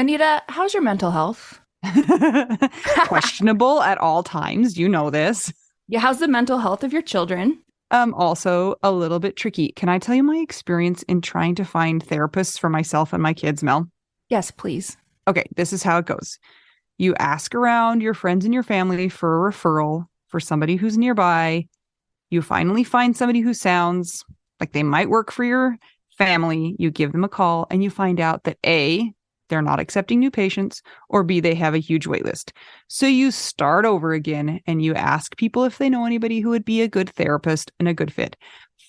Anita, how's your mental health? Questionable at all times. You know this. Yeah, how's the mental health of your children? Also a little bit tricky. Can I tell you my experience in trying to find therapists for myself and my kids, Mel? Yes, please. Okay, this is how it goes. You ask around your friends and your family for a referral for somebody who's nearby. You finally find somebody who sounds like they might work for your family. You give them a call and you find out that A, they're not accepting new patients, or B, they have a huge wait list. So you start over again and you ask people if they know anybody who would be a good therapist and a good fit.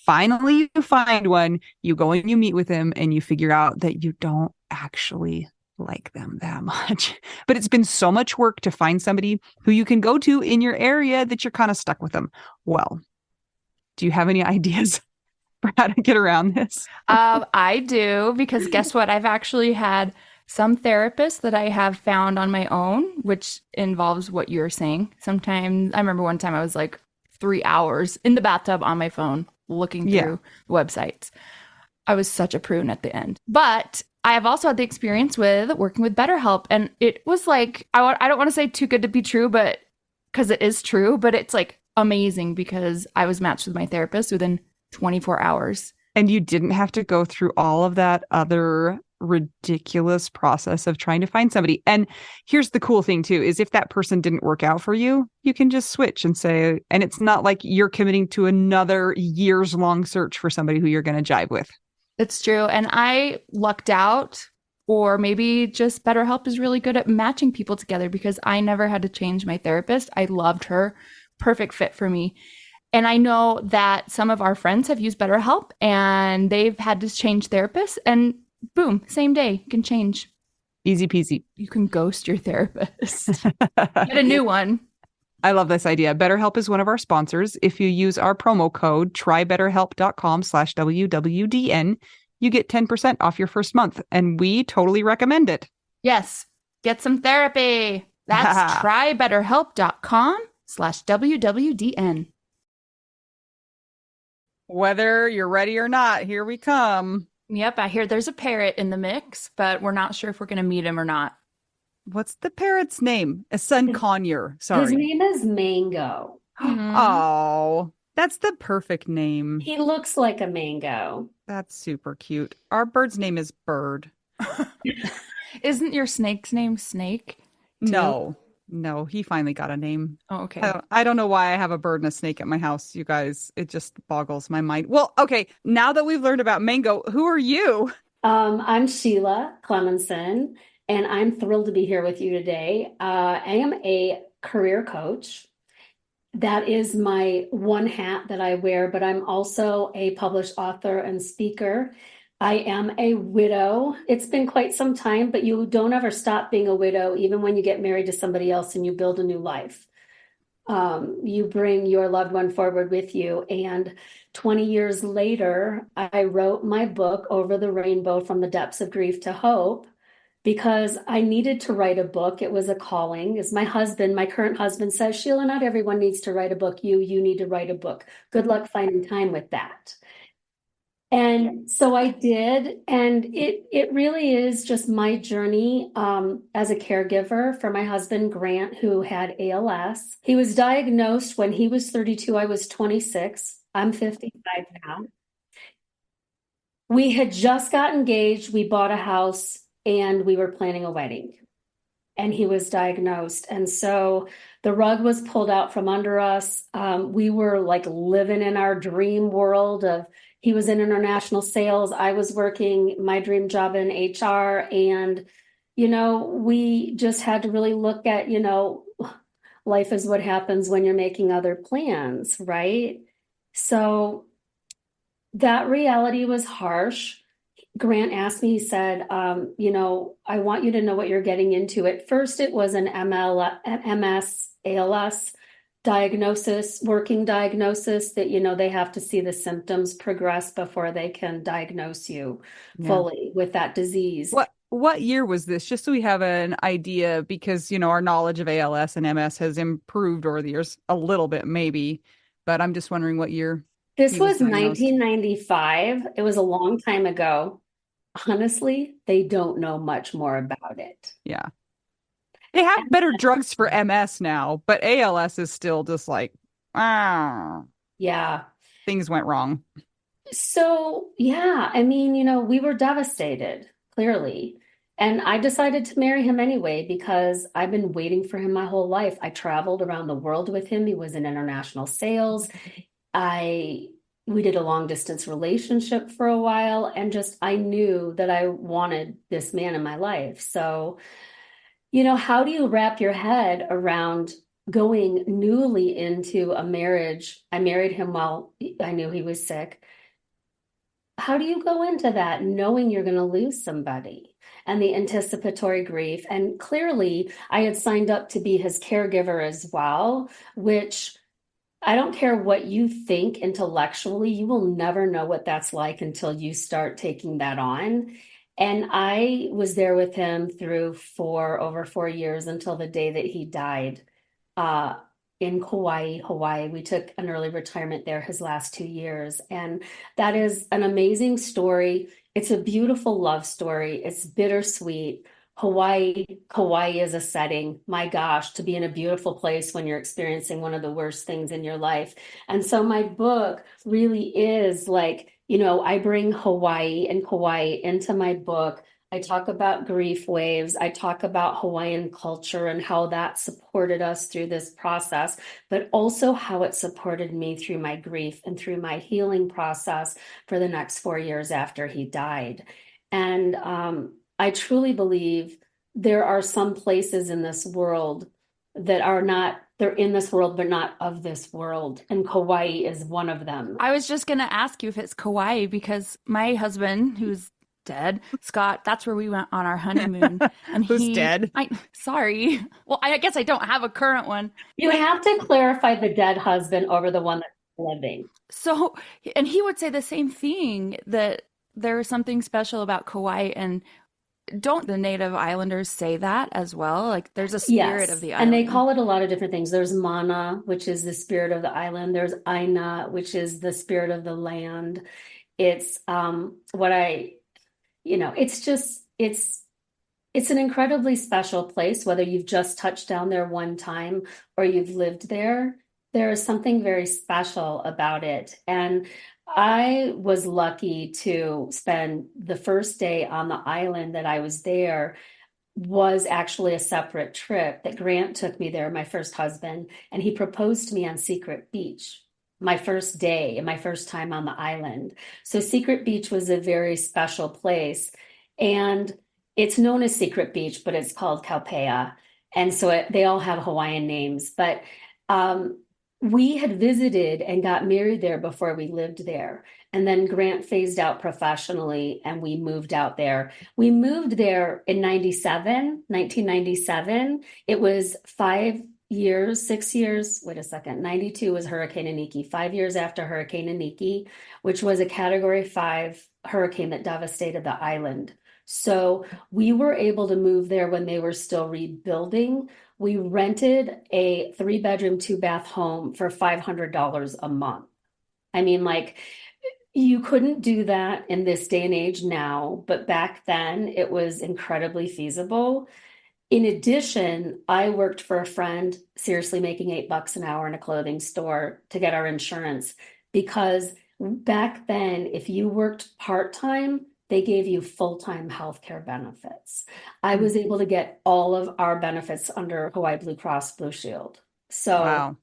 Finally, you find one, you go and you meet with them and you figure out that you don't actually like them that much. But it's been so much work to find somebody who you can go to in your area that you're kind of stuck with them. Well, do you have any ideas for how to get around this? I do because guess what? I've actually had some therapists that I have found on my own, which involves what you're saying. Sometimes I remember one time I was like 3 hours in the bathtub on my phone looking Yeah. through websites. I was such a prune at the end. But I have also had the experience with working with BetterHelp. And it was like, I don't want to say too good to be true, but because it is true, but it's like amazing because I was matched with my therapist within 24 hours. And you didn't have to go through all of that other ridiculous process of trying to find somebody. And here's the cool thing too, is if that person didn't work out for you, you can just switch and say, and it's not like you're committing to another years long search for somebody who you're going to jive with. It's true. And I lucked out, or maybe just BetterHelp is really good at matching people together because I never had to change my therapist. I loved her. Perfect fit for me. And I know that some of our friends have used BetterHelp and they've had to change therapists, and boom, same day, you can change. Easy peasy. You can ghost your therapist. Get a new one. I love this idea. BetterHelp is one of our sponsors. If you use our promo code trybetterhelp.com/WWDN, you get 10% off your first month. And we totally recommend it. Yes, get some therapy. That's trybetterhelp.com/WWDN. Whether you're ready or not, here we come. Yep, I hear there's a parrot in the mix, but we're not sure if we're going to meet him or not. What's the parrot's name? A son Conyer. His Sorry. name is Mango. Oh, that's the perfect name. He looks like a mango. That's super cute. Our bird's name is Bird. Isn't your snake's name Snake? No, he finally got a name. Oh, okay. I don't know why I have a bird and a snake at my house, you guys. It just boggles my mind. Well, okay, now that we've learned about Mango, who are you? I'm Sheila Clemenson, and I'm thrilled to be here with you today. I am a career coach. That is my one hat that I wear, but I'm also a published author and speaker. I am a widow. It's been quite some time, but you don't ever stop being a widow, even when you get married to somebody else and you build a new life. You bring your loved one forward with you. And 20 years later, I wrote my book, Over the Rainbow, From the Depths of Grief to Hope, because I needed to write a book. It was a calling. As my current husband says, Sheila, not everyone needs to write a book. You need to write a book. Good luck finding time with that. And so I did, and it really is just my journey as a caregiver for my husband, Grant, who had ALS. He was diagnosed when he was 32. I was 26. I'm 55 now. We had just got engaged. We bought a house and we were planning a wedding. And he was diagnosed. And so the rug was pulled out from under us. We were like living in our dream world of, he was in international sales. I was working my dream job in HR. And, we just had to really look at, life is what happens when you're making other plans, right? So that reality was harsh. Grant asked me, he said, I want you to know what you're getting into. At first, it was an MS, ALS working diagnosis that, they have to see the symptoms progress before they can diagnose you fully with that disease. What year was this? Just so we have an idea, because, our knowledge of ALS and MS has improved over the years a little bit, maybe, but I'm just wondering what year. This was 1995. It was a long time ago. honestly, they don't know much more about it. Yeah. They have better drugs for MS now, but ALS is still just like, ah, Yeah. things went wrong. So, yeah, I mean, we were devastated, clearly. And I decided to marry him anyway because I've been waiting for him my whole life. I traveled around the world with him. He was in international sales. I we did a long distance relationship for a while and just I knew that I wanted this man in my life. So, how do you wrap your head around going newly into a marriage? I married him while I knew he was sick. How do you go into that knowing you're going to lose somebody and the anticipatory grief? And clearly, I had signed up to be his caregiver as well, which I don't care what you think intellectually, you will never know what that's like until you start taking that on. And I was there with him through over 4 years until the day that he died. Uh, in Hawaii. We took an early retirement there his last 2 years. And that is an amazing story. It's a beautiful love story. It's bittersweet. Kauai is a setting. My gosh, to be in a beautiful place when you're experiencing one of the worst things in your life. And so my book really is like, I bring Hawaii and Kauai into my book. I talk about grief waves. I talk about Hawaiian culture and how that supported us through this process, but also how it supported me through my grief and through my healing process for the next 4 years after he died. And I truly believe there are some places in this world that are not, they're in this world, but not of this world. And Kauai is one of them. I was just going to ask you if it's Kauai because my husband, who's dead, Scott, that's where we went on our honeymoon. And Who's dead? Sorry. Well, I guess I don't have a current one. You have to clarify the dead husband over the one that's living. So, and he would say the same thing, that there is something special about Kauai. And don't the native islanders say that as well? Like there's a spirit of the island. And they call it a lot of different things. There's Mana, which is the spirit of the island. There's Aina, which is the spirit of the land. It's it's an incredibly special place, whether you've just touched down there one time or you've lived there. There is something very special about it. And I was lucky to spend the first day on the island that I was there was actually a separate trip that Grant took me there, my first husband, and he proposed to me on Secret Beach, my first day and my first time on the island. So Secret Beach was a very special place. And it's known as Secret Beach, but it's called Kaupea. And so they all have Hawaiian names. But we had visited and got married there before we lived there. And then Grant phased out professionally and we moved out there. We moved there in 1997. It was 5 years, 6 years. Wait a second. 92 was Hurricane Iniki, 5 years after Hurricane Iniki, which was a Category 5 hurricane that devastated the island. So we were able to move there when they were still rebuilding. We rented a 3-bedroom, 2-bath home for $500 a month. I mean, like, you couldn't do that in this day and age now, but back then it was incredibly feasible. In addition, I worked for a friend, seriously making $8 an hour in a clothing store to get our insurance, because back then, if you worked part-time, they gave you full-time healthcare benefits. I was able to get all of our benefits under Hawaii Blue Cross Blue Shield. So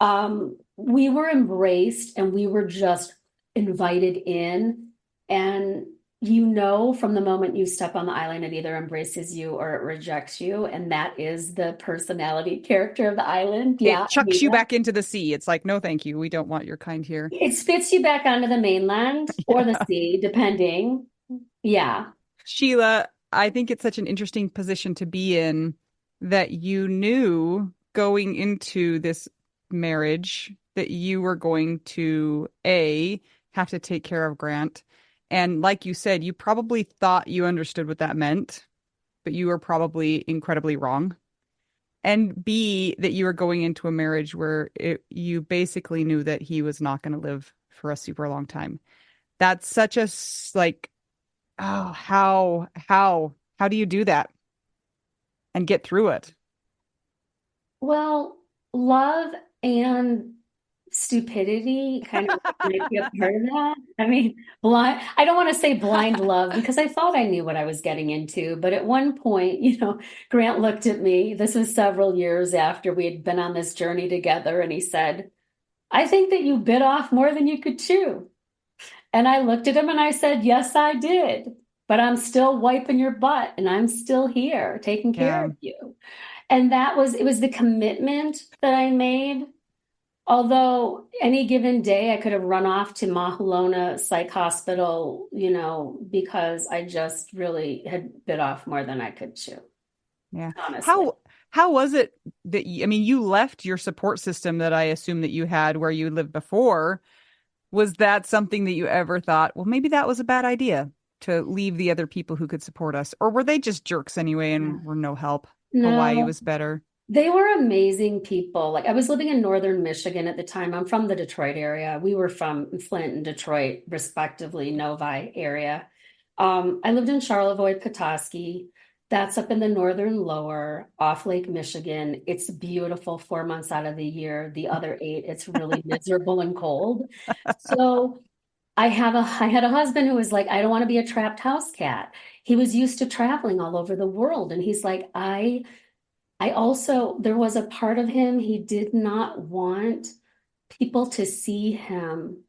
wow. We were embraced and we were just invited in. And from the moment you step on the island, it either embraces you or it rejects you. And that is the personality character of the island. It chucks you back into the sea. It's like, no, thank you. We don't want your kind here. It spits you back onto the mainland or the sea, depending. Yeah. Sheila, I think it's such an interesting position to be in that you knew going into this marriage that you were going to have to take care of Grant. And like you said, you probably thought you understood what that meant, but you were probably incredibly wrong. And B, that you were going into a marriage where you basically knew that he was not going to live for a super long time. That's such a Oh, how do you do that and get through it? Well, love and stupidity kind of might be a part of that. I mean, I don't want to say blind love because I thought I knew what I was getting into. But at one point, Grant looked at me. This was several years after we had been on this journey together, and he said, I think that you bit off more than you could chew. And I looked at him and I said, yes, I did. But I'm still wiping your butt and I'm still here taking care Yeah. of you. And it was the commitment that I made. Although any given day I could have run off to Mahulona Psych Hospital, because I just really had bit off more than I could chew, Yeah. honestly. How was it that I mean, you left your support system that I assume that you had where you lived before. Was that something that you ever thought, well, maybe that was a bad idea to leave the other people who could support us? Or were they just jerks anyway and were no help? Hawaii No, was better. they were amazing people. Like I was living in northern Michigan at the time. I'm from the Detroit area. We were from Flint and Detroit, respectively, Novi area. I lived in Charlevoix, Petoskey. That's up in the northern lower off Lake Michigan. It's beautiful 4 months out of the year. The other eight, it's really miserable and cold. So I had a husband who was like, I don't want to be a trapped house cat. He was used to traveling all over the world. And he's like, I also, there was a part of him, he did not want people to see him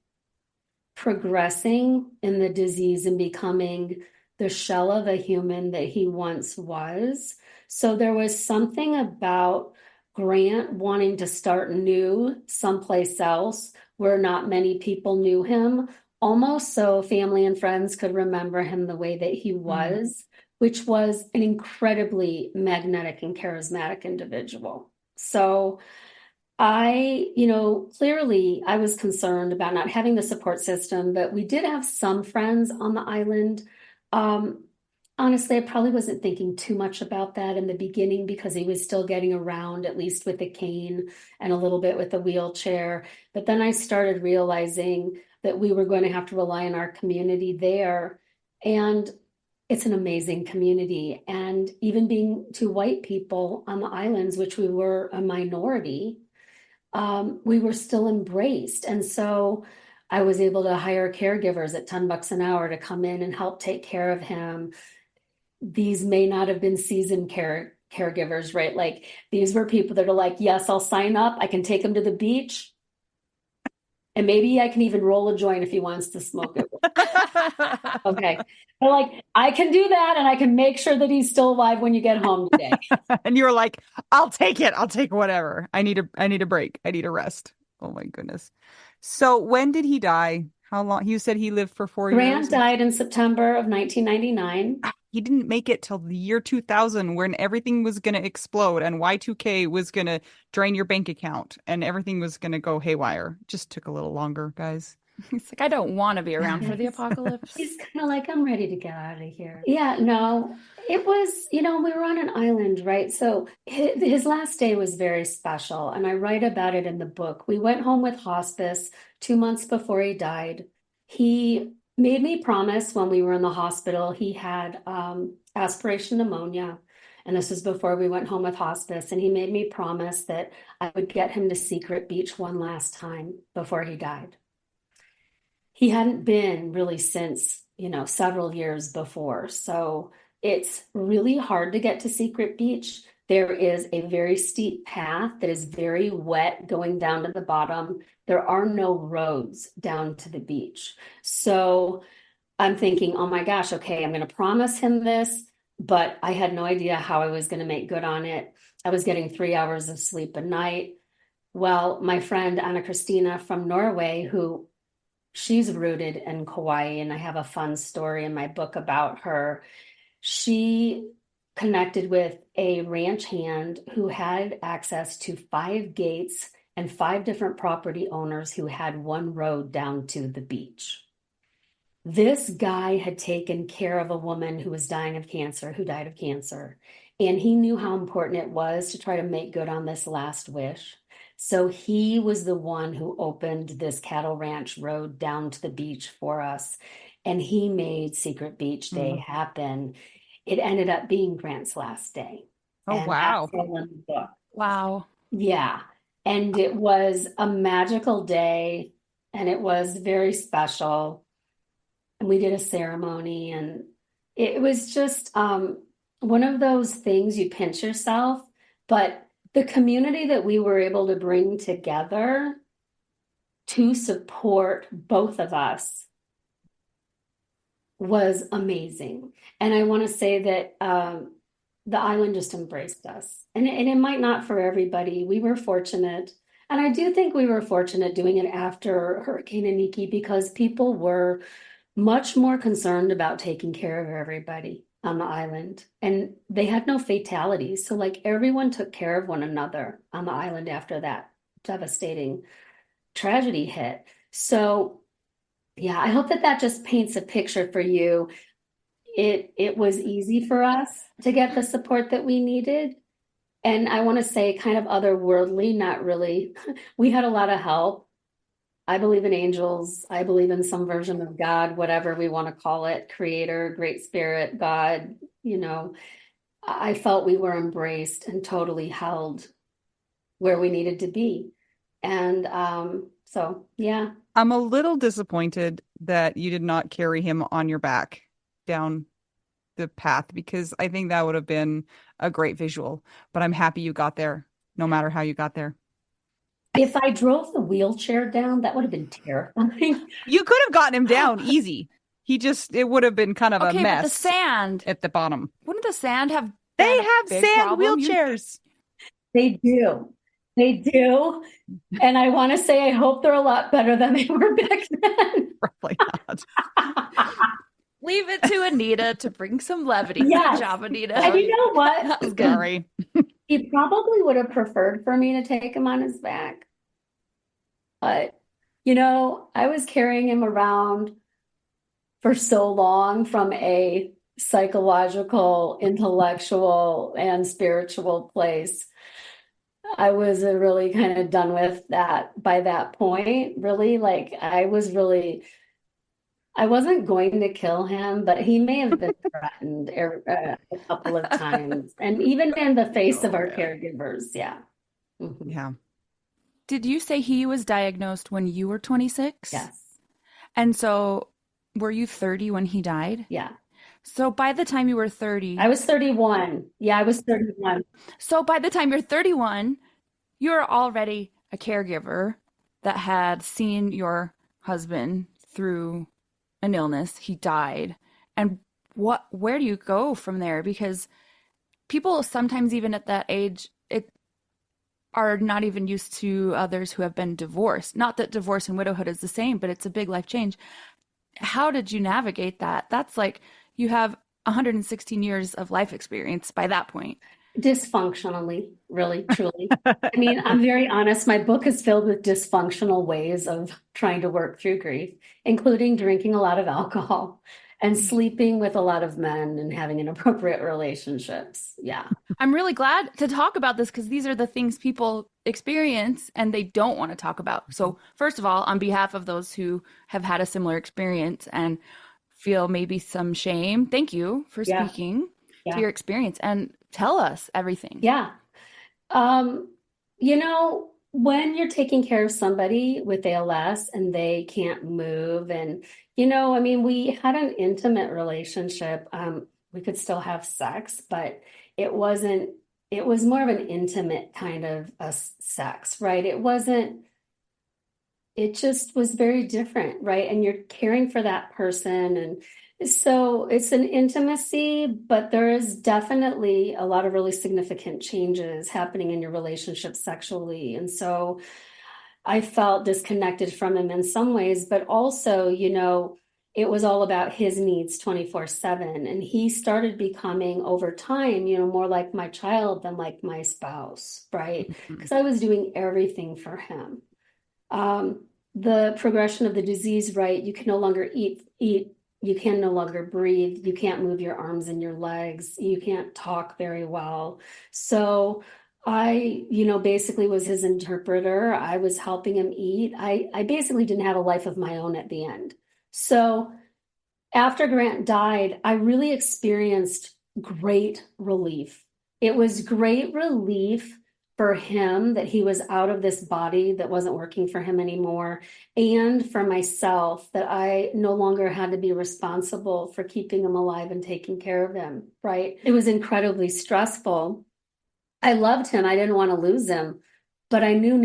progressing in the disease and becoming the shell of a human that he once was. So there was something about Grant wanting to start new someplace else where not many people knew him, almost so family and friends could remember him the way that he Mm. was, which was an incredibly magnetic and charismatic individual. So clearly I was concerned about not having the support system, but we did have some friends on the island. Um, Honestly, I probably wasn't thinking too much about that in the beginning because he was still getting around, at least with a cane and a little bit with a wheelchair. But then I started realizing that we were going to have to rely on our community there. And it's an amazing community. And even being two white people on the islands, which we were a minority, we were still embraced. And so I was able to hire caregivers at $10 an hour to come in and help take care of him. These may not have been seasoned caregivers, right? Like these were people that are like, yes, I'll sign up. I can take him to the beach. And maybe I can even roll a joint if he wants to smoke it. Okay. But like, I can do that and I can make sure that he's still alive when you get home today. And you were like, I'll take it. I'll take whatever. I need a break. I need a rest. Oh my goodness. So when did he die? How long? You said he lived for 4 years. Grant died in September of 1999. He didn't make it till the year 2000 when everything was going to explode and Y2K was going to drain your bank account and everything was going to go haywire. Just took a little longer, guys. He's like, I don't want to be around for the apocalypse. He's kind of like, I'm ready to get out of here. Yeah, no, it was, we were on an island, right? So his last day was very special. And I write about it in the book. We went home with hospice 2 months before he died. He made me promise when we were in the hospital, he had aspiration pneumonia. And this was before we went home with hospice. And he made me promise that I would get him to Secret Beach one last time before he died. He hadn't been really since, several years before. So it's really hard to get to Secret Beach. There is a very steep path that is very wet going down to the bottom. There are no roads down to the beach. So I'm thinking, oh my gosh, okay, I'm going to promise him this, but I had no idea how I was going to make good on it. I was getting 3 hours of sleep a night. Well, my friend Anna Christina from Norway, who she's rooted in Kauai, and I have a fun story in my book about her. She connected with a ranch hand who had access to 5 gates and 5 different property owners who had one road down to the beach. This guy had taken care of a woman who was dying of cancer, who died of cancer, and he knew how important it was to try to make good on this last wish. So he was the one who opened this cattle ranch road down to the beach for us. and he made Secret Beach Day happen. It ended up being Grant's last day. Oh, And wow. that's all in the book. Wow. Yeah. And it was a magical day, and it was very special. And we did a ceremony, and it was just one of those things you pinch yourself. But the community that we were able to bring together to support both of us was amazing. And I want to say that the island just embraced us. And it might not for everybody. We were fortunate. And I do think we were fortunate doing it after Hurricane Iniki, because people were much more concerned about taking care of everybody on the island. And they had no fatalities. So like everyone took care of one another on the island after that devastating tragedy hit. So yeah, I hope that that just paints a picture for you. It was easy for us to get the support that we needed. And I want to say kind of otherworldly, not really. We had a lot of help. I believe in angels. I believe in some version of God, whatever we want to call it, creator, great spirit, God, you know. I felt we were embraced and totally held where we needed to be. And so, yeah. I'm a little disappointed that you did not carry him on your back down the path, because I think that would have been a great visual. But I'm happy you got there, no matter how you got there. If I drove the wheelchair down, that would have been terrifying. You could have gotten him down easy. It would have been kind of a Okay, mess but the sand. at the bottom. Wouldn't the sand have They been a have big sand problem? wheelchairs. They do. They do. And I want to say, I hope they're a lot better than they were back then. Probably not. Leave it to Anita to bring some levity. Yes. Good job, Anita. And you know what? That was good. Sorry. He probably would have preferred for me to take him on his back. But, you know, I was carrying him around for so long from a psychological, intellectual, and spiritual place. I was really kind of done with that by that point. Really, like I wasn't going to kill him, but he may have been threatened a couple of times, and even in the face of our caregivers. Yeah. Mhm. Yeah. Did you say he was diagnosed when you were 26? Yes. And so were you 30 when he died? Yeah. So by the time you were 30, I was 31. Yeah, I was 31. so by the time you're 31, you're already a caregiver that had seen your husband through an illness. He died. And where do you go from there? Because people sometimes even at that age are not even used to others who have been divorced. Not that divorce and widowhood is the same, but it's a big life change. How did you navigate that? That's like you have 116 years of life experience by that point. Dysfunctionally, really, truly. I mean, I'm very honest. My book is filled with dysfunctional ways of trying to work through grief, including drinking a lot of alcohol and sleeping with a lot of men and having inappropriate relationships. Yeah. I'm really glad to talk about this because these are the things people experience and they don't want to talk about. So first of all, on behalf of those who have had a similar experience and feel maybe some shame, thank you for speaking to your experience and tell us everything. Yeah. You know, when you're taking care of somebody with ALS and they can't move, and, you know, I mean, we had an intimate relationship. We could still have sex, but it was more of an intimate kind of a sex, right? It just was very different, right? And you're caring for that person. And so it's an intimacy, but there is definitely a lot of really significant changes happening in your relationship sexually. And so I felt disconnected from him in some ways, but also, you know, it was all about his needs 24/7. And he started becoming over time, you know, more like my child than like my spouse, right? Because I was doing everything for him. The progression of the disease, right? You can no longer eat, you can no longer breathe, you can't move your arms and your legs, you can't talk very well. So I, you know, basically was his interpreter. I was helping him eat. I basically didn't have a life of my own at the end. So After Grant died, I really experienced great relief. It was great relief for him that he was out of this body that wasn't working for him anymore, and for myself that I no longer had to be responsible for keeping him alive and taking care of him, right? It was incredibly stressful. I loved him. I didn't want to lose him, but I knew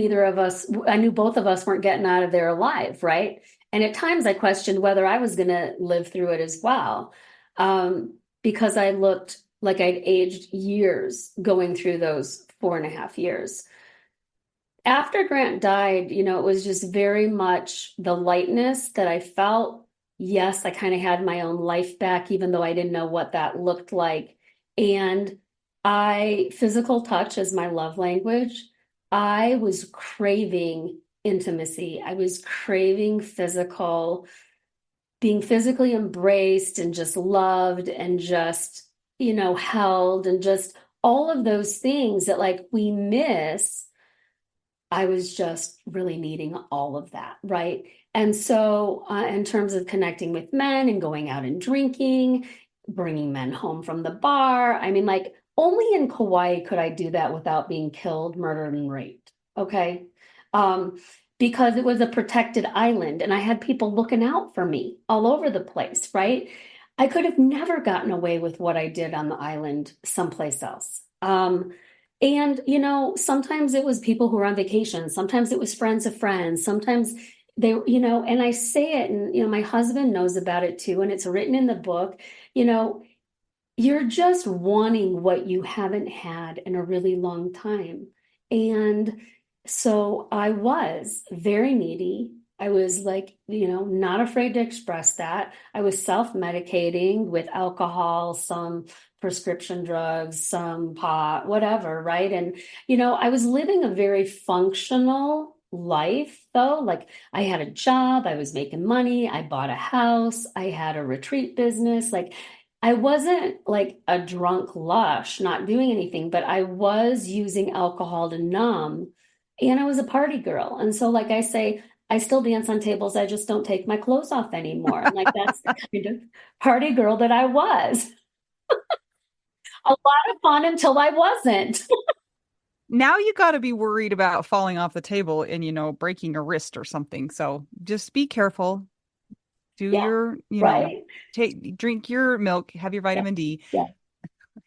both of us weren't getting out of there alive, right? And at times I questioned whether I was going to live through it as well, because I looked like I'd aged years going through those 4.5 years. After Grant died, it was just very much the lightness that I felt. Yes, I kind of had my own life back, even though I didn't know what that looked like. And physical touch is my love language. I was craving intimacy. I was craving being physically embraced and just loved and just, held, and just all of those things that like we miss. I was just really needing all of that, right? And so, in terms of connecting with men and going out and drinking, bringing men home from the bar, I mean, like, only in Kauai could I do that without being killed, murdered, and raped. Okay. Um, because it was a protected island and I had people looking out for me all over the place, right? I could have never gotten away with what I did on the island someplace else. And, sometimes it was people who were on vacation. Sometimes it was friends of friends. Sometimes and I say it, and, my husband knows about it too. And it's written in the book, you know, you're just wanting what you haven't had in a really long time. And so I was very needy. I was like, not afraid to express that. I was self-medicating with alcohol, some prescription drugs, some pot, whatever, right? And, I was living a very functional life though. Like I had a job, I was making money, I bought a house, I had a retreat business. Like I wasn't like a drunk lush, not doing anything, but I was using alcohol to numb, and I was a party girl. And so, like I say, I still dance on tables. I just don't take my clothes off anymore. And like that's the kind of party girl that I was. A lot of fun until I wasn't. Now you got to be worried about falling off the table and, breaking a wrist or something. So just be careful. Do Yeah, your, right. drink your milk, have your Yeah, vitamin D, yeah.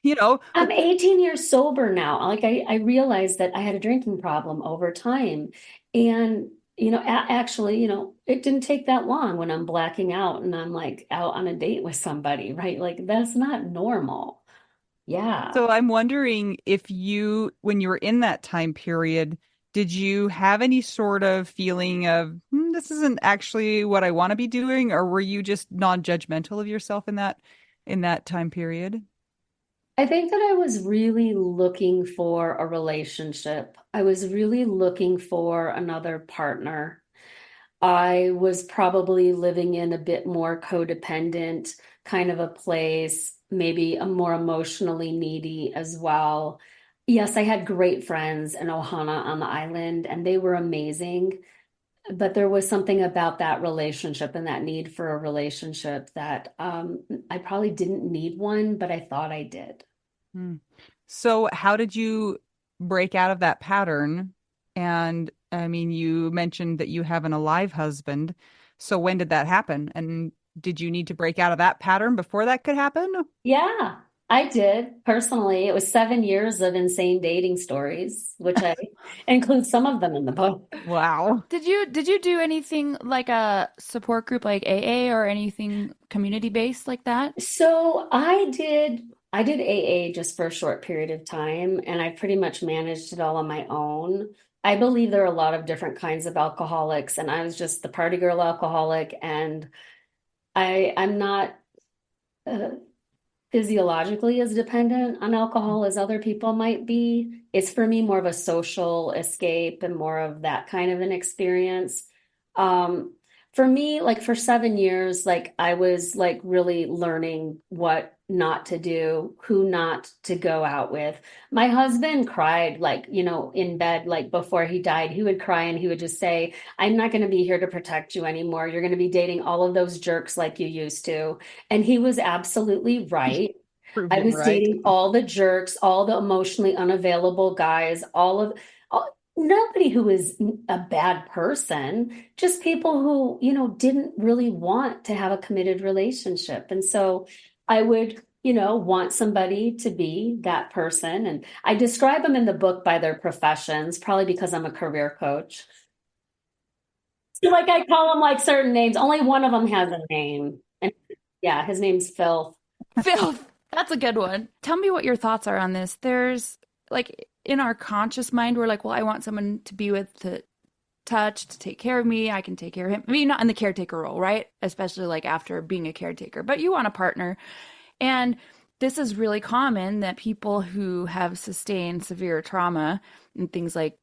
but I'm 18 years sober now. Like I realized that I had a drinking problem over time. And, actually, it didn't take that long when I'm blacking out and I'm like out on a date with somebody, right? Like that's not normal. Yeah. so I'm wondering if when you were in that time period, did you have any sort of feeling of, this isn't actually what I want to be doing, or were you just non-judgmental of yourself in that time period? I think that I was really looking for a relationship. I was really looking for another partner. I was probably living in a bit more codependent kind of a place, maybe a more emotionally needy as well. Yes, I had great friends in Ohana on the island, and they were amazing. But there was something about that relationship and that need for a relationship that I probably didn't need one, but I thought I did. Hmm. So how did you break out of that pattern? And I mean, you mentioned that you have an alive husband. So when did that happen? And did you need to break out of that pattern before that could happen? Yeah, I did personally. It was 7 years of insane dating stories, which I include some of them in the book. Wow. Did you do anything like a support group like AA or anything community based like that? So I did AA just for a short period of time, and I pretty much managed it all on my own. I believe there are a lot of different kinds of alcoholics, and I was just the party girl alcoholic, and I'm not uh, physiologically as dependent on alcohol as other people might be. It's for me more of a social escape and more of that kind of an experience. Um, for me, like for 7 years, like I was like really learning what not to do, who not to go out with. My husband cried, like, in bed, like before he died, he would cry and he would just say, I'm not going to be here to protect you anymore. You're going to be dating all of those jerks like you used to. And he was absolutely right. Proved I him was right. dating all the jerks, all the emotionally unavailable guys, nobody who was a bad person, just people who, didn't really want to have a committed relationship. And so I would, want somebody to be that person. And I describe them in the book by their professions, probably because I'm a career coach. So like I call them like certain names. Only one of them has a name. And yeah, his name's Phil. Phil, that's a good one. Tell me what your thoughts are on this. There's like in our conscious mind, we're like, well, I want someone to be with, to touch, to take care of me. I can take care of him. I mean, not in the caretaker role, right? Especially like after being a caretaker, but you want a partner. And this is really common that people who have sustained severe trauma and things like,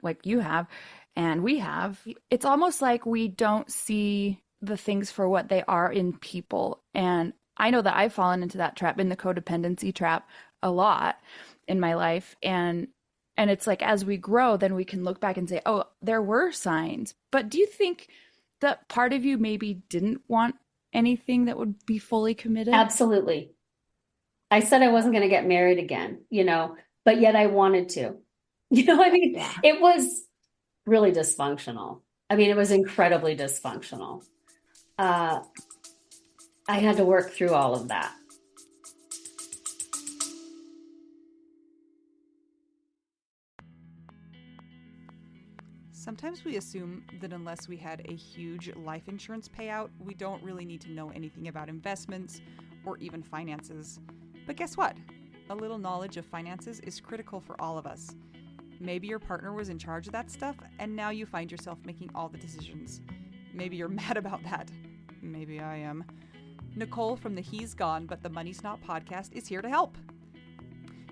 like you have and we have, it's almost like we don't see the things for what they are in people. And I know that I've fallen into that trap, in the codependency trap, a lot in my life. And it's like as we grow, then we can look back and say, oh, there were signs. But do you think that part of you maybe didn't want anything that would be fully committed? Absolutely. I said I wasn't going to get married again, but yet I wanted to. Yeah. It was really dysfunctional. It was incredibly dysfunctional. I had to work through all of that. Sometimes we assume that unless we had a huge life insurance payout, we don't really need to know anything about investments or even finances. But guess what? A little knowledge of finances is critical for all of us. Maybe your partner was in charge of that stuff, and now you find yourself making all the decisions. Maybe you're mad about that. Maybe I am. Nicole from the He's Gone But the Money's Not podcast is here to help.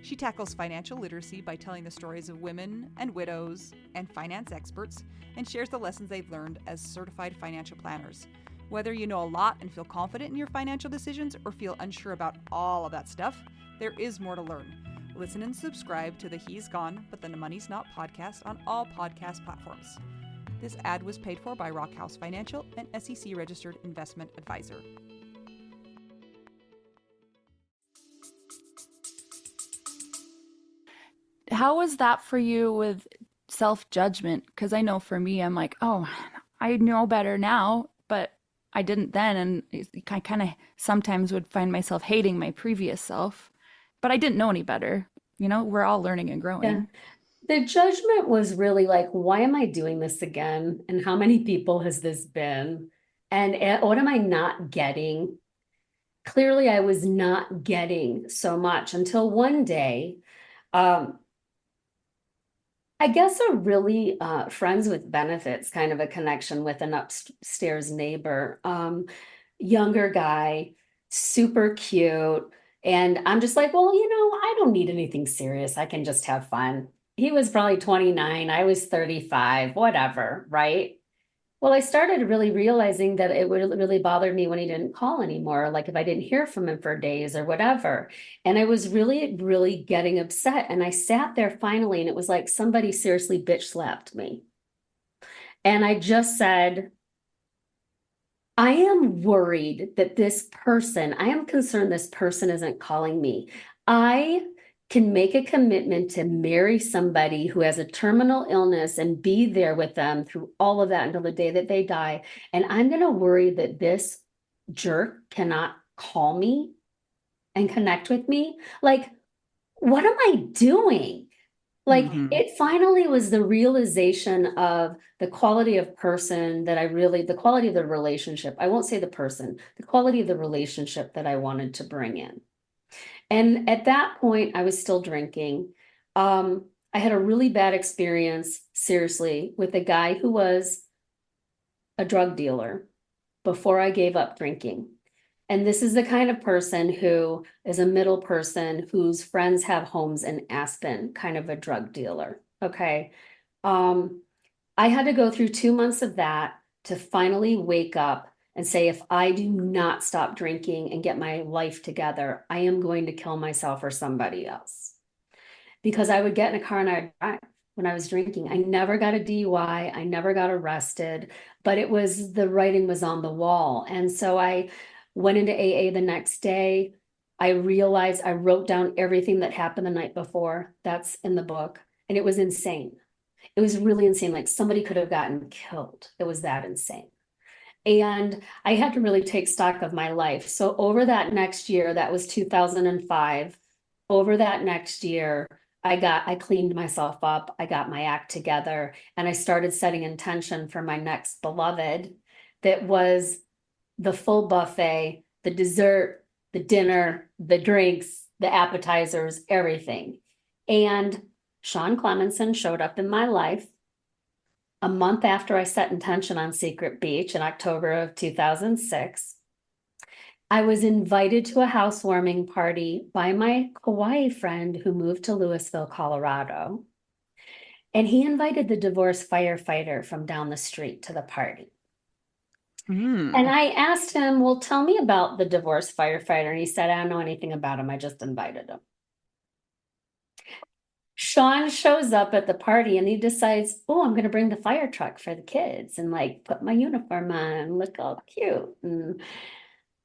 She tackles financial literacy by telling the stories of women and widows and finance experts, and shares the lessons they've learned as certified financial planners. Whether you know a lot and feel confident in your financial decisions or feel unsure about all of that stuff, there is more to learn. Listen and subscribe to the He's Gone But the Money's Not podcast on all podcast platforms. This ad was paid for by Rockhouse Financial, an SEC registered investment advisor. How was that for you with self-judgment? Because I know for me, I'm like, oh, I know better now, but I didn't then. And I kind of sometimes would find myself hating my previous self, but I didn't know any better. We're all learning and growing. Yeah. The judgment was really like, why am I doing this again? And how many people has this been? And what am I not getting? Clearly, I was not getting so much until one day, I guess a really friends with benefits kind of a connection with an upstairs neighbor, younger guy, super cute. And I'm just like, well, I don't need anything serious. I can just have fun. He was probably 29. I was 35, whatever, right? Well, I started really realizing that it would really bother me when he didn't call anymore, like if I didn't hear from him for days or whatever. And I was really, really getting upset. And I sat there finally, and it was like somebody seriously bitch slapped me. And I just said, I am worried that I am concerned this person isn't calling me. I can make a commitment to marry somebody who has a terminal illness and be there with them through all of that until the day that they die. And I'm going to worry that this jerk cannot call me and connect with me. Like, what am I doing? Like, It finally was the realization of the quality of person that the quality of the relationship. I won't say the person, the quality of the relationship that I wanted to bring in. And at that point, I was still drinking. I had a really bad experience, seriously, with a guy who was a drug dealer before I gave up drinking. And this is the kind of person who is a middle person whose friends have homes in Aspen, kind of a drug dealer. Okay. I had to go through 2 months of that to finally wake up and say, if I do not stop drinking and get my life together, I am going to kill myself or somebody else. Because I would get in a car and I'd drive when I was drinking. I never got a DUI. I never got arrested, but it was, the writing was on the wall. And so I went into AA the next day. I realized I wrote down everything that happened the night before. That's in the book. And it was insane. It was really insane. Like somebody could have gotten killed. It was that insane. And I had to really take stock of my life. So over that next year, that was 2005, over that next year, I cleaned myself up, I got my act together, and I started setting intention for my next beloved that was the full buffet, the dessert, the dinner, the drinks, the appetizers, everything. And Sean Clemenson showed up in my life a month after I set intention on Secret Beach in October of 2006. I was invited to a housewarming party by my Kauai friend who moved to Louisville, Colorado. And he invited the divorced firefighter from down the street to the party. And I asked him, well, tell me about the divorced firefighter. And he said, I don't know anything about him. I just invited him. Sean shows up at the party and he decides, oh, I'm going to bring the fire truck for the kids and like put my uniform on and look all cute. And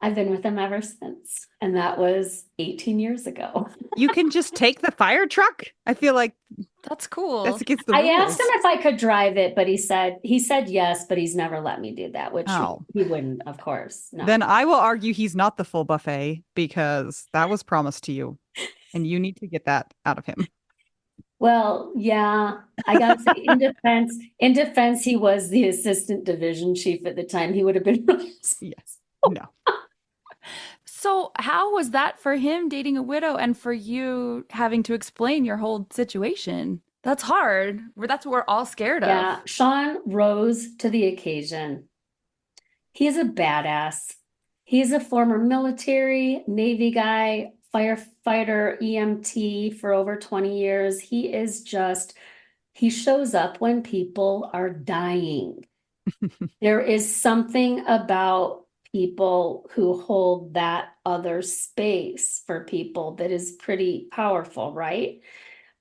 I've been with him ever since. And that was 18 years ago. You can just take the fire truck? I feel like That's cool. that's against the I rules. asked him if I could drive it, but he said yes, but he's never let me do that, which Oh. he wouldn't, of course. No. Then I will argue he's not the full buffet because that was promised to you and you need to get that out of him. Well, yeah, I gotta say, in defense, he was the assistant division chief at the time. He would have been really Yes. No. So how was that for him dating a widow and for you having to explain your whole situation? That's hard. That's what we're all scared of. Yeah, Sean rose to the occasion. He's a badass. He's a former military, Navy guy, firefighter, EMT for over 20 years. He shows up when people are dying. There is something about people who hold that other space for people that is pretty powerful, right?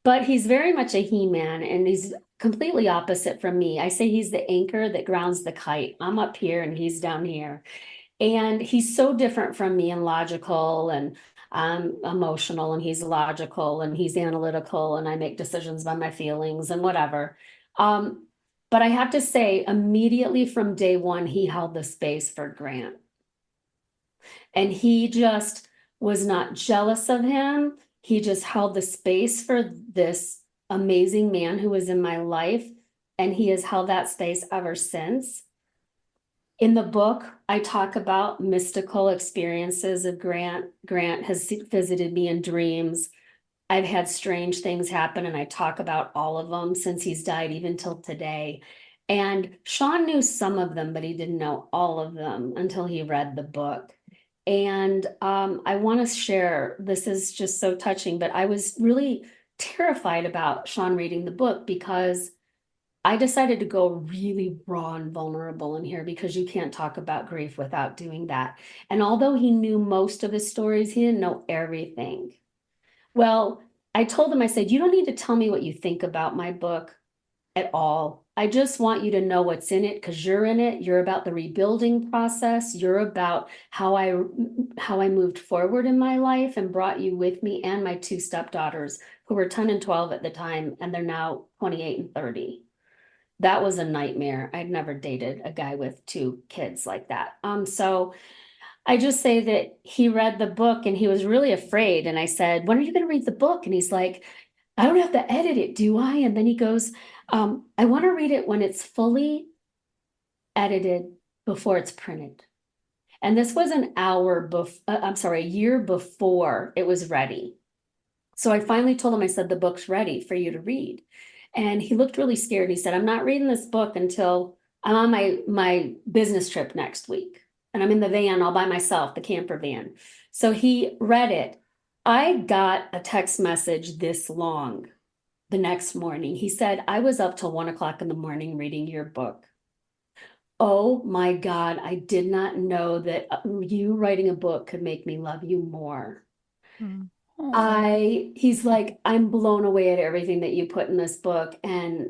But he's very much a he-man and he's completely opposite from me. I say he's the anchor that grounds the kite. I'm up here and he's down here. And he's so different from me and logical, and I'm emotional and he's logical and he's analytical and I make decisions by my feelings and whatever. But I have to say, immediately from day one, he held the space for Grant. And he just was not jealous of him. He just held the space for this amazing man who was in my life. And he has held that space ever since. In the book, I talk about mystical experiences of Grant. Grant has visited me in dreams. I've had strange things happen, and I talk about all of them since he's died, even till today. And Sean knew some of them, but he didn't know all of them until he read the book. And I want to share, this is just so touching, but I was really terrified about Sean reading the book because I decided to go really raw and vulnerable in here because you can't talk about grief without doing that. And although he knew most of the stories, he didn't know everything. Well, I told him, I said, you don't need to tell me what you think about my book at all. I just want you to know what's in it because you're in it. You're about the rebuilding process. You're about how I moved forward in my life and brought you with me and my two stepdaughters who were 10 and 12 at the time, and they're now 28 and 30. That was a nightmare. I'd never dated a guy with two kids like that. So I just say that he read the book and he was really afraid. And I said, when are you going to read the book? And he's like, I don't have to edit it, do I? And then he goes, I want to read it when it's fully edited before it's printed. And this was a year before it was ready. So I finally told him, I said, the book's ready for you to read. And he looked really scared. He said, I'm not reading this book until I'm on my business trip next week. And I'm in the van all by myself, the camper van. So he read it. I got a text message this long the next morning. He said, I was up till 1 o'clock in the morning reading your book. Oh my God, I did not know that you writing a book could make me love you more. Hmm. Oh. He's like, I'm blown away at everything that you put in this book. And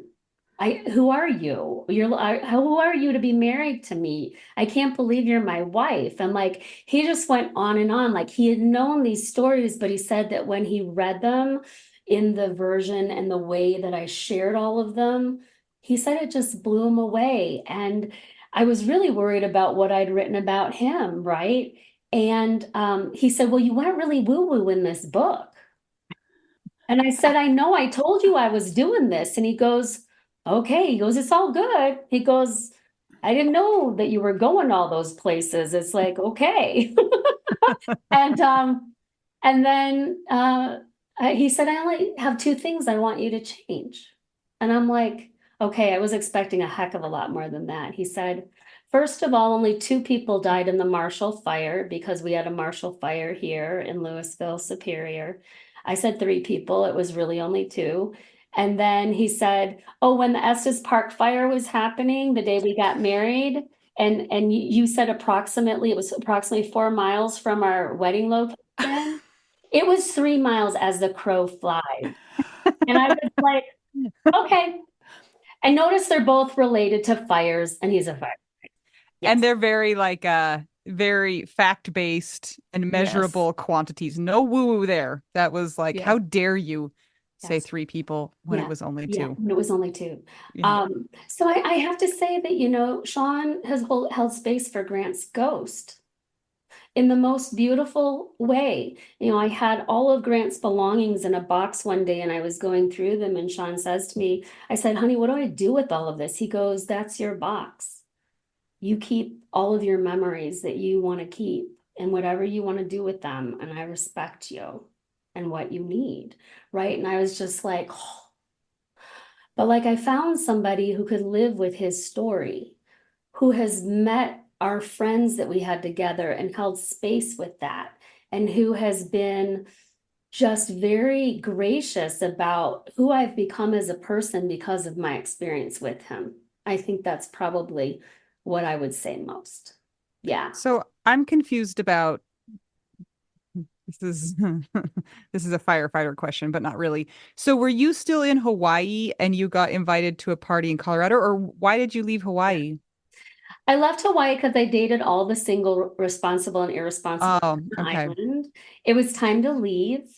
who are you? Who are you to be married to me? I can't believe you're my wife. And like, he just went on and on. Like, he had known these stories, but he said that when he read them in the version and the way that I shared all of them, he said it just blew him away. And I was really worried about what I'd written about him, right? And he said, well, you went really woo-woo in this book. And I said, I know, I told you I was doing this. And he goes, okay. He goes, it's all good. He goes, I didn't know that you were going all those places. It's like, okay. And then he said, I only have two things I want you to change. And I'm like, okay, I was expecting a heck of a lot more than that. He said, first of all, only two people died in the Marshall Fire because we had a Marshall Fire here in Louisville, Superior. I said three people, it was really only two. And then he said, oh, when the Estes Park fire was happening, the day we got married, and you said approximately, it was approximately 4 miles from our wedding location. It was 3 miles as the crow flies. And I was like, okay. I noticed they're both related to fires, and he's a fire. And Yes. they're very like very fact-based and Yes. measurable quantities. No woo-woo there. That was like, Yeah. how dare you say Yes. three people when it Yeah. was only Yeah. two? And it was only two. Yeah. So I have to say that, Sean has held space for Grant's ghost in the most beautiful way. I had all of Grant's belongings in a box one day and I was going through them, and Sean says to me, I said, honey, what do I do with all of this? He goes, that's your box. You keep all of your memories that you want to keep and whatever you want to do with them. And I respect you and what you need. Right. And I was just like, oh. But like I found somebody who could live with his story, who has met our friends that we had together and held space with that, and who has been just very gracious about who I've become as a person because of my experience with him. I think that's probably what I would say most. Yeah. So I'm confused about this is this is a firefighter question, but not really. So were you still in Hawaii and you got invited to a party in Colorado, or why did you leave Hawaii? I left Hawaii because I dated all the single, responsible, and irresponsible Oh, on the okay. island. It was time to leave.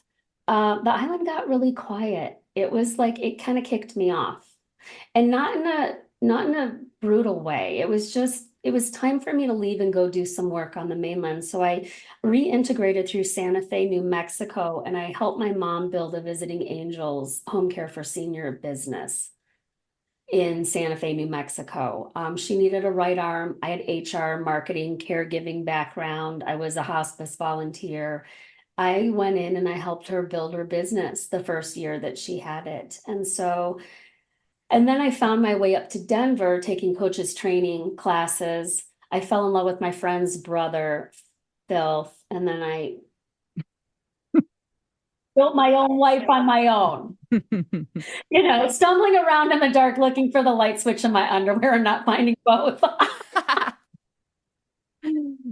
The island got really quiet. It was like it kind of kicked me off, and not in a brutal way. It was time for me to leave and go do some work on the mainland. So I reintegrated through Santa Fe, New Mexico, and I helped my mom build a Visiting Angels home care for senior business in Santa Fe, New Mexico. She needed a right arm. I had HR, marketing, caregiving background. I was a hospice volunteer. I went in and I helped her build her business the first year that she had it. And then I found my way up to Denver taking coaches training classes. I fell in love with my friend's brother, Phil, and then I built my own life on my own. Stumbling around in the dark looking for the light switch in my underwear and not finding both.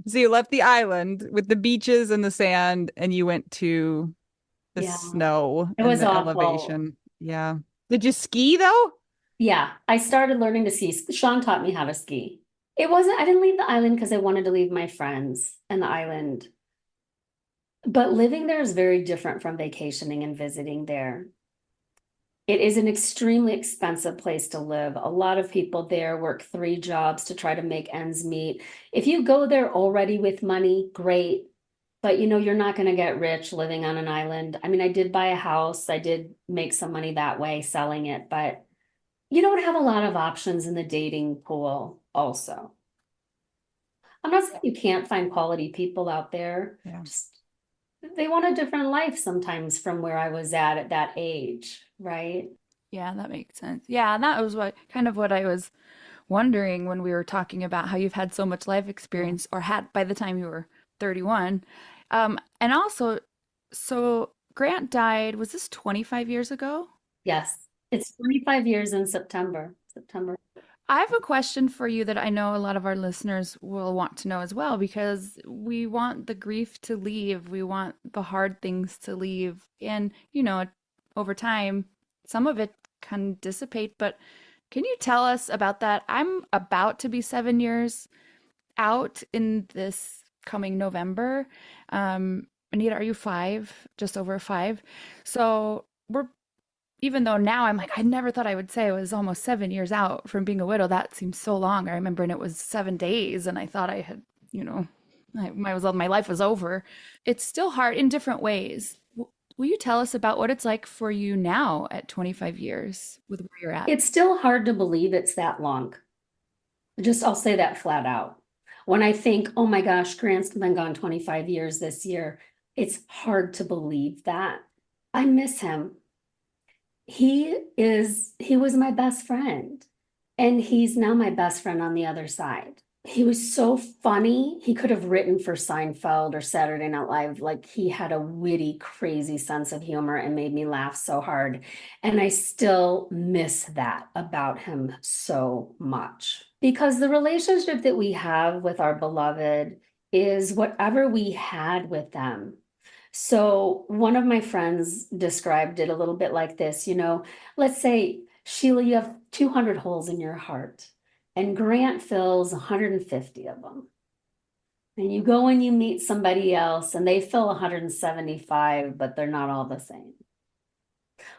So you left the island with the beaches and the sand, and you went to the Yeah, snow it and was the awful. elevation. Yeah. Did you ski though? Yeah, I started learning to ski. Sean taught me how to ski. I didn't leave the island because I wanted to leave my friends and the island. But living there is very different from vacationing and visiting there. It is an extremely expensive place to live. A lot of people there work three jobs to try to make ends meet. If you go there already with money, great. But you're not going to get rich living on an island. I mean, I did buy a house. I did make some money that way selling it, but you don't have a lot of options in the dating pool also. I'm not saying you can't find quality people out there. Yeah. Just they want a different life sometimes from where I was at that age, right? Yeah, that makes sense. Yeah, and that was what I was wondering when we were talking about how you've had so much life Yeah. experience or had by the time you were 31. And also, so Grant died, was this 25 years ago? Yes. It's 25 years in September. September. I have a question for you that I know a lot of our listeners will want to know as well, because we want the grief to leave. We want the hard things to leave. And, over time, some of it can dissipate. But can you tell us about that? I'm about to be 7 years out in this coming November. Anita, are you 5? Just over 5? So we're even though now I'm like, I never thought I would say I was almost 7 years out from being a widow. That seems so long. I remember when it was 7 days and I thought I had, my life was over. It's still hard in different ways. Will you tell us about what it's like for you now at 25 years with where you're at? It's still hard to believe it's that long. I'll say that flat out. When I think, oh my gosh, Grant's been gone 25 years this year, it's hard to believe that. I miss him. He was my best friend, and he's now my best friend on the other side. He was so funny. He could have written for Seinfeld or Saturday Night Live. Like, he had a witty, crazy sense of humor and made me laugh so hard. And I still miss that about him so much, because the relationship that we have with our beloved is whatever we had with them. So one of my friends described it a little bit like this, let's say, Sheila, you have 200 holes in your heart, and Grant fills 150 of them. And you go and you meet somebody else and they fill 175, but they're not all the same.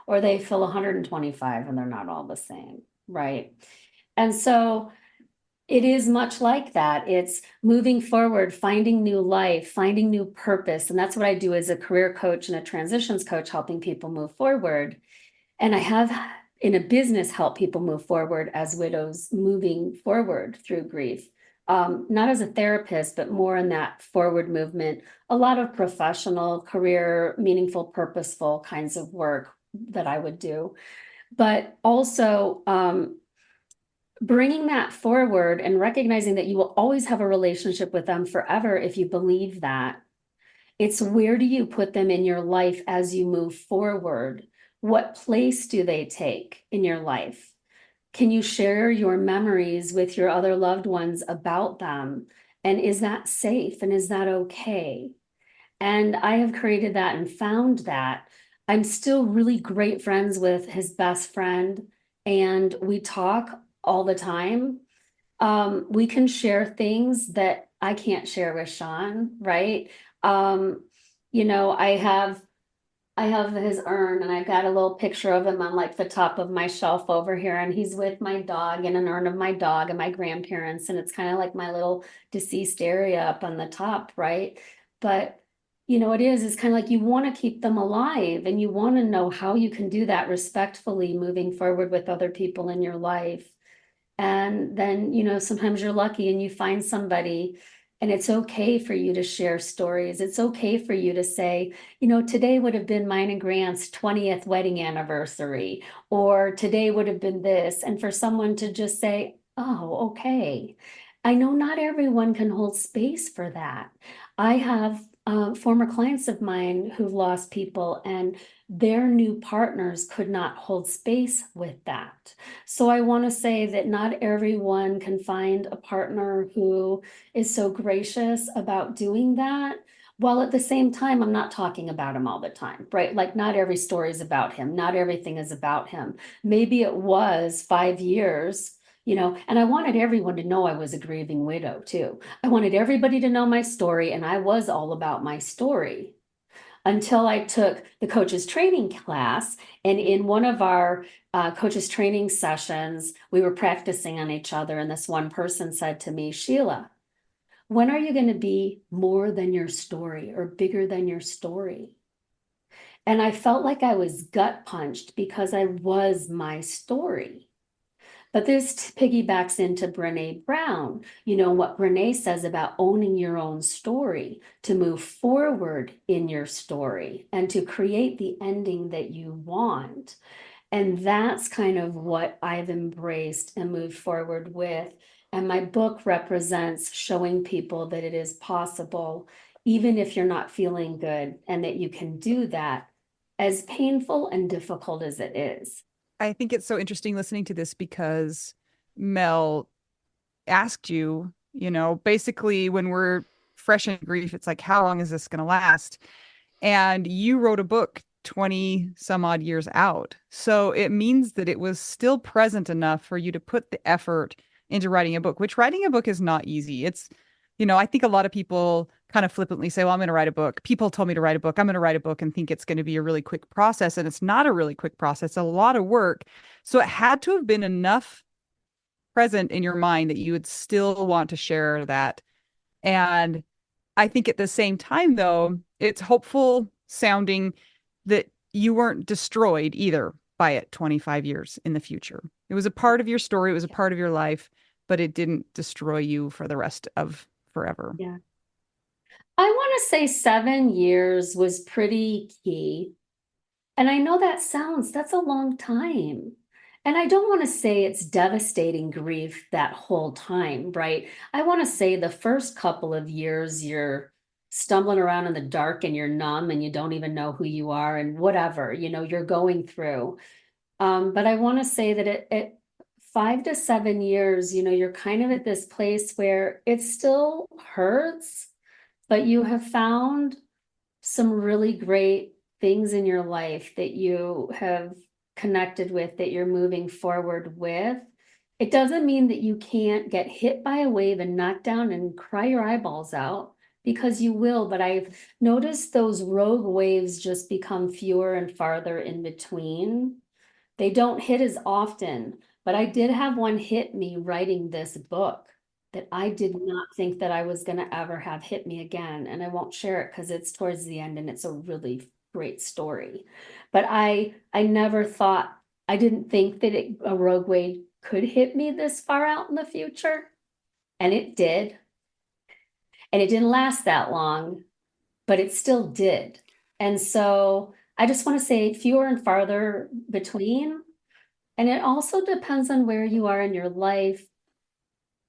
Or they fill 125 and they're not all the same, right? And so it is much like that. It's moving forward, finding new life, finding new purpose. And that's what I do as a career coach and a transitions coach, helping people move forward. And I have in a business help people move forward as widows, moving forward through grief. Not as a therapist, but more in that forward movement, a lot of professional, career, meaningful, purposeful kinds of work that I would do. But also, bringing that forward and recognizing that you will always have a relationship with them forever if you believe that. It's where do you put them in your life as you move forward? What place do they take in your life? Can you share your memories with your other loved ones about them? And is that safe? And is that okay? And I have created that and found that. I'm still really great friends with his best friend, and we talk all the time. We can share things that I can't share with Sean, right? I have his urn, and I've got a little picture of him on like the top of my shelf over here, and he's with my dog in an urn of my dog and my grandparents, and it's kind of like my little deceased area up on the top, right? But it's kind of like you want to keep them alive, and you want to know how you can do that respectfully moving forward with other people in your life. And then, sometimes you're lucky and you find somebody, and it's okay for you to share stories. It's okay for you to say, today would have been mine and Grant's 20th wedding anniversary, or today would have been this. And for someone to just say, oh, okay. I know not everyone can hold space for that. I have former clients of mine who've lost people, and their new partners could not hold space with that. So I want to say that not everyone can find a partner who is so gracious about doing that. While at the same time, I'm not talking about him all the time, right? Like, not every story is about him. Not everything is about him. Maybe it was 5 years, and I wanted everyone to know I was a grieving widow too. I wanted everybody to know my story, and I was all about my story until I took the coaches training class. And in one of our coaches training sessions, we were practicing on each other. And this one person said to me, Sheila, when are you going to be more than your story or bigger than your story? And I felt like I was gut punched because I was my story. But this piggybacks into Brene Brown, what Brene says about owning your own story, to move forward in your story and to create the ending that you want. And that's kind of what I've embraced and moved forward with. And my book represents showing people that it is possible, even if you're not feeling good, and that you can do that, as painful and difficult as it is. I think it's so interesting listening to this because Mel asked you, basically when we're fresh in grief, it's like, how long is this going to last? And you wrote a book 20 some odd years out. So it means that it was still present enough for you to put the effort into writing a book, which writing a book is not easy. I think a lot of people kind of flippantly say, well, I'm going to write a book. People told me to write a book. I'm going to write a book and think it's going to be a really quick process. And it's not a really quick process, it's a lot of work. So it had to have been enough present in your mind that you would still want to share that. And I think at the same time, though, it's hopeful sounding that you weren't destroyed either by it 25 years in the future. It was a part of your story, it was a part of your life, but it didn't destroy you for the rest of forever. Yeah. I want to say 7 years was pretty key. And I know that's a long time. And I don't want to say it's devastating grief that whole time, right? I want to say the first couple of years, you're stumbling around in the dark and you're numb and you don't even know who you are and whatever, you're going through. But I want to say that at 5 to 7 years, you're kind of at this place where it still hurts, but you have found some really great things in your life that you have connected with, that you're moving forward with. It doesn't mean that you can't get hit by a wave and knocked down and cry your eyeballs out, because you will. But I've noticed those rogue waves just become fewer and farther in between. They don't hit as often, but I did have one hit me writing this book that I did not think that I was going to ever have hit me again. And I won't share it because it's towards the end and it's a really great story. But I never thought, I didn't think that a rogue wave could hit me this far out in the future. And it did. And it didn't last that long, but it still did. And so I just want to say fewer and farther between. And it also depends on where you are in your life,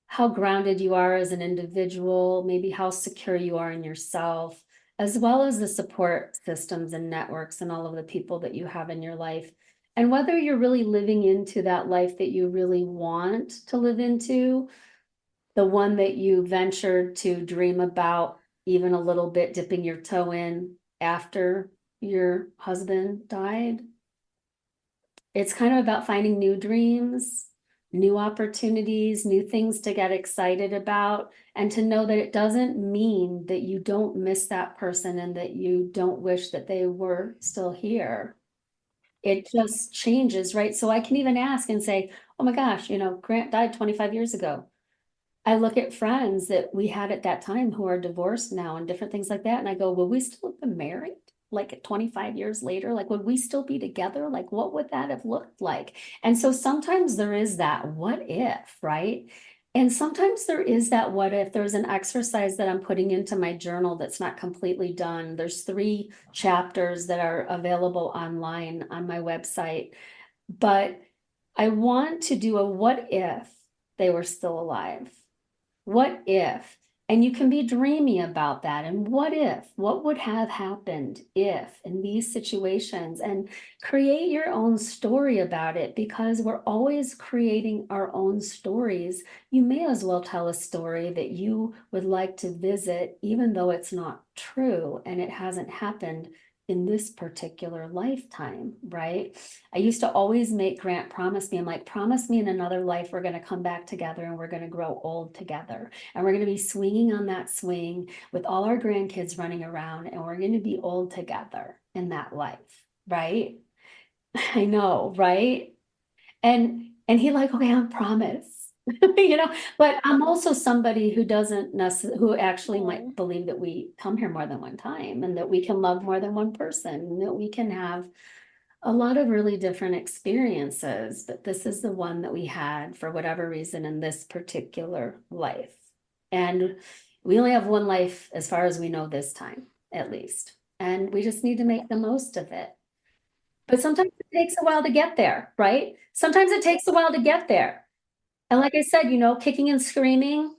how grounded you are as an individual, maybe how secure you are in yourself, as well as the support systems and networks and all of the people that you have in your life. And whether you're really living into that life that you really want to live into, the one that you ventured to dream about, even a little bit, dipping your toe in after your husband died. It's kind of about finding new dreams, new opportunities, new things to get excited about, and to know that it doesn't mean that you don't miss that person and that you don't wish that they were still here. It just changes, right? So I can even ask and say, oh my gosh, Grant died 25 years ago. I look at friends that we had at that time who are divorced now and different things like that. And I go, will we still have been married? Like 25 years later, like, would we still be together? Like, what would that have looked like? And so sometimes there is that what if, right? And sometimes there is that what if. There's an exercise that I'm putting into my journal that's not completely done. There's 3 chapters that are available online on my website. But I want to do a what if they were still alive? What if? And you can be dreamy about that. And what what would have happened if in these situations, and create your own story about it, because we're always creating our own stories. You may as well tell a story that you would like to visit, even though it's not true and it hasn't happened in this particular lifetime, right? I used to always make Grant promise me, I'm like, promise me in another life, we're going to come back together and we're going to grow old together. And we're going to be swinging on that swing with all our grandkids running around, and we're going to be old together in that life, right? I know, right? And he like, okay, I promise. But I'm also somebody who doesn't necessarily, who actually might believe that we come here more than one time, and that we can love more than one person, and that we can have a lot of really different experiences. But this is the one that we had for whatever reason in this particular life. And we only have one life as far as we know this time, at least. And we just need to make the most of it. But sometimes it takes a while to get there, right? Sometimes it takes a while to get there. And like I said, kicking and screaming,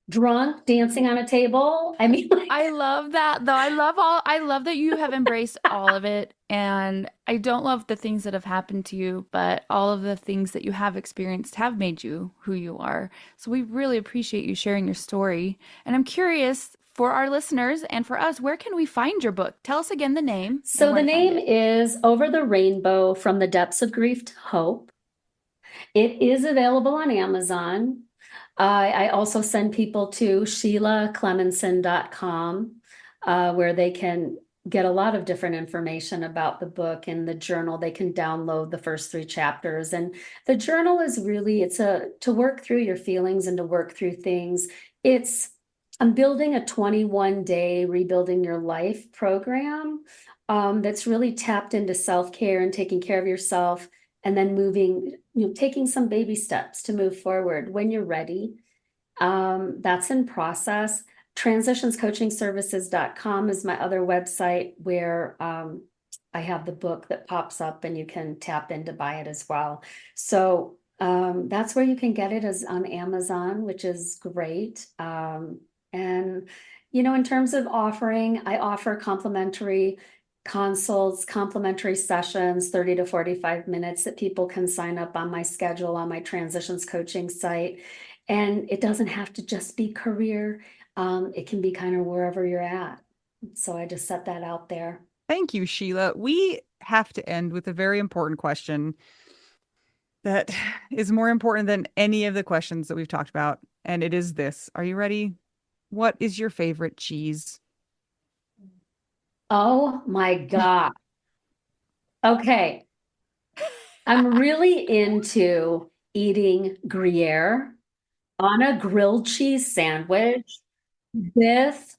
drunk, dancing on a table. I mean, like, I love that though. I love that you have embraced all of it. And I don't love the things that have happened to you, but all of the things that you have experienced have made you who you are. So we really appreciate you sharing your story. And I'm curious for our listeners and for us, where can we find your book? Tell us again the name so and where the to find name it. is Over the Rainbow: From the Depths of Grief to Hope. It is available on Amazon. I also send people to SheilaClemenson.com, where they can get a lot of different information about the book and the journal. They can download the first 3 chapters. And the journal is really, it's to work through your feelings and to work through things. I'm building a 21-day rebuilding your life program that's really tapped into self-care and taking care of yourself, and then moving, taking some baby steps to move forward when you're ready. That's in process. Transitionscoachingservices.com is my other website where I have the book that pops up and you can tap in to buy it as well. So that's where you can get it, is on Amazon, which is great. And, in terms of offering, I offer complimentary consults, complimentary sessions, 30 to 45 minutes that people can sign up on my schedule on my transitions coaching site. And it doesn't have to just be career. It can be kind of wherever you're at. So I just set that out there. Thank you, Sheila. We have to end with a very important question that is more important than any of the questions that we've talked about. And it is this. Are you ready? What is your favorite cheese? Oh my God. Okay. I'm really into eating Gruyere on a grilled cheese sandwich with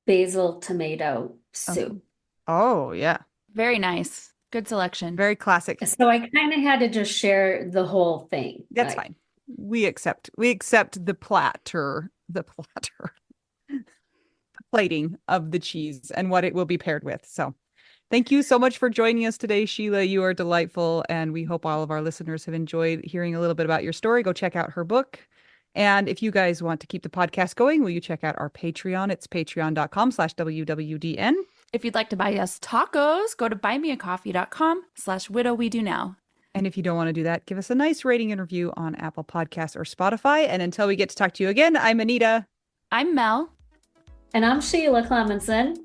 basil tomato soup. Oh, yeah. Very nice. Good selection. Very classic. So I kind of had to just share the whole thing. That's fine. We accept the platter, the plating of the cheese and what it will be paired with. So thank you so much for joining us today, Sheila. You are delightful. And we hope all of our listeners have enjoyed hearing a little bit about your story. Go check out her book. And if you guys want to keep the podcast going, will you check out our Patreon? It's patreon.com/WWDN. If you'd like to buy us tacos, go to buymeacoffee.com/widowwedonoww. And if you don't want to do that, give us a nice rating and review on Apple Podcasts or Spotify. And until we get to talk to you again, I'm Anita. I'm Mel. And I'm Sheila Clemenson.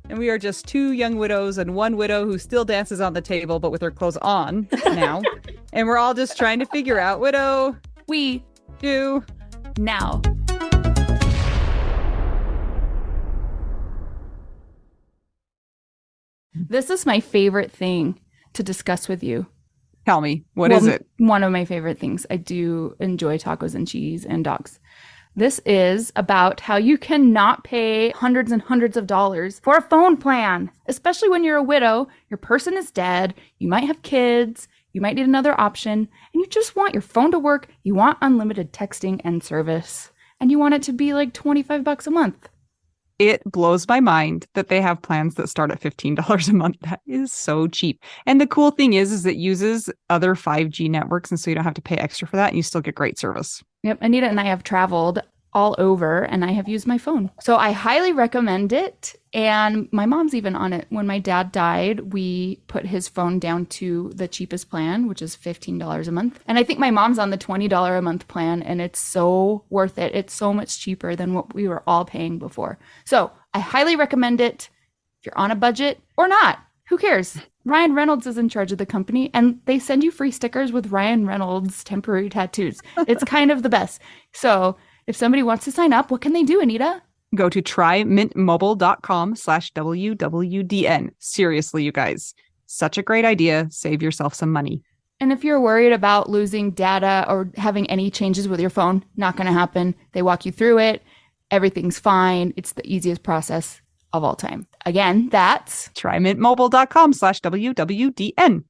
And we are just 2 young widows and 1 widow who still dances on the table, but with her clothes on now. And we're all just trying to figure out, widow, We do now. This is my favorite thing to discuss with you. Tell me, what is it? One of my favorite things. I do enjoy tacos and cheese and dogs. This is about how you cannot pay hundreds and hundreds of dollars for a phone plan, especially when you're a widow, your person is dead, you might have kids, you might need another option, and you just want your phone to work. You want unlimited texting and service, and you want it to be like $25 a month. It blows my mind that they have plans that start at $15 a month. That is so cheap. And the cool thing is it uses other 5G networks, and so you don't have to pay extra for that, and you still get great service. Yep, Anita and I have traveled all over, and I have used my phone. So I highly recommend it. And my mom's even on it. When my dad died, we put his phone down to the cheapest plan, which is $15 a month. And I think my mom's on the $20 a month plan, and it's so worth it. It's so much cheaper than what we were all paying before. So I highly recommend it if you're on a budget or not. Who cares? Ryan Reynolds is in charge of the company, and they send you free stickers with Ryan Reynolds temporary tattoos. It's kind of the best. So if somebody wants to sign up, what can they do, Anita? Go to trymintmobile.com/WWDN. Seriously, you guys, such a great idea. Save yourself some money. And if you're worried about losing data or having any changes with your phone, not going to happen. They walk you through it. Everything's fine. It's the easiest process of all time. Again, that's trymintmobile.com/WWDN.